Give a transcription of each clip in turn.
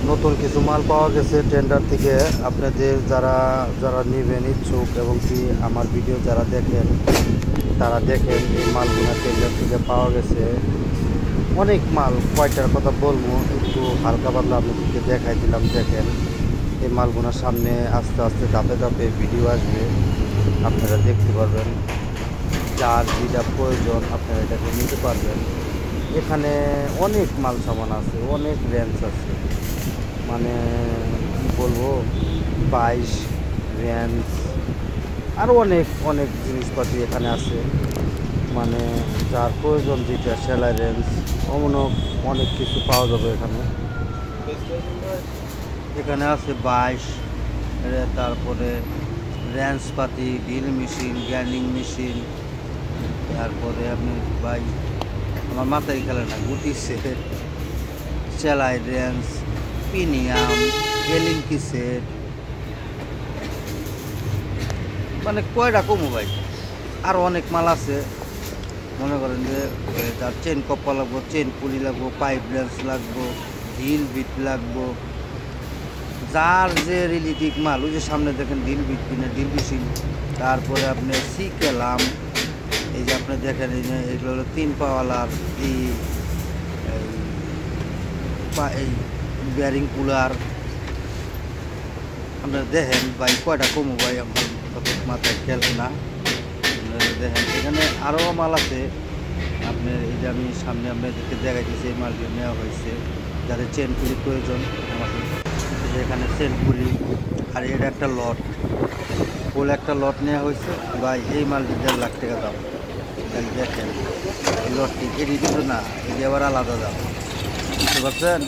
নতুন কিছু মাল পাওয়া গেছে টেন্ডার থেকে। আপনাদের যারা যারা নেবেন ইচ্ছুক এবং কি আমার ভিডিও যারা দেখেন তারা দেখেন এই মালগুলো টেন্ডার থেকে পাওয়া গেছে। অনেক মাল, কয়টার কথা বলবো, একটু হালকা পাতলা আপনাদেরকে দেখাই দিলাম। দেখেন এই মালগুলোর সামনে আস্তে আস্তে ধাপে ধাপে ভিডিও আসবে, আপনারা দেখতে পারবেন। যার যেটা প্রয়োজন আপনারা এটাকে নিতে পারবেন। এখানে অনেক মাল সামান আছে, অনেক রেঞ্জ আছে, মানে কী বলবো, 22 রেঞ্জ আরও অনেক অনেক জিনিসপাতি এখানে আছে। মানে যার প্রয়োজন যেটা সেলাই রেঞ্জ অমন অনেক কিছু পাওয়া যাবে এখানে। এখানে আছে 22, তারপরে রেঞ্জ পাতি, ড্রিল মেশিন, গ্রাইন্ডিং মেশিন, তারপরে আপনি ভাই আমার মাথায় খেলে না, গুটি সেট, সেলাই রেঞ্জ, প্রিমিয়াম, এলিঙ্কি সেট, মানে কয়টা কমু ভাই, আরও অনেক মাল আছে। মনে করেন যে তার চেন কপ্পা লাগবো, চেন পুলি লাগবো, পাইপ রেঞ্জ লাগবো, ঢিল বিট লাগবো, যার যে রিলেটিভ মাল। ওই যে সামনে দেখেন ঢিল বিট কিনে ঢিল মেশিন, তারপরে আপনি সিকেলাম, এই যে আপনি দেখেন এই যে এগুলো হলো 3 পাওয়ালার এই বেয়ারিং কুলার। আপনারা দেখেন ভাই কয়টা কমু ভাই, আমার মাথায় খেয়াল না। দেখেন এখানে আরও মাল আছে আপনার। এই যে আমি সামনে আপনাদেরকে দেখাইতেছি, এই মালগুলো নেওয়া হয়েছে যাদের চেন পুলি প্রয়োজন আমাকে। এখানে চেন পুলি, আর এটা একটা লট, ফুল একটা লট নেওয়া হয়েছে ভাই। এই মালটি 1.5 লাখ টাকা দাম। তাহলে দেখেন এই লটটি, এটি কিন্তু না, এটি আবার আলাদা দাম, বুঝতে পারছেন?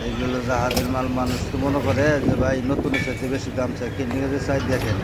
এইগুলো জাহাজের মাল। মানুষ তো মনে করে যে ভাই নতুনের সাথে বেশি দাম চাই, কিনে চাই। দেখেন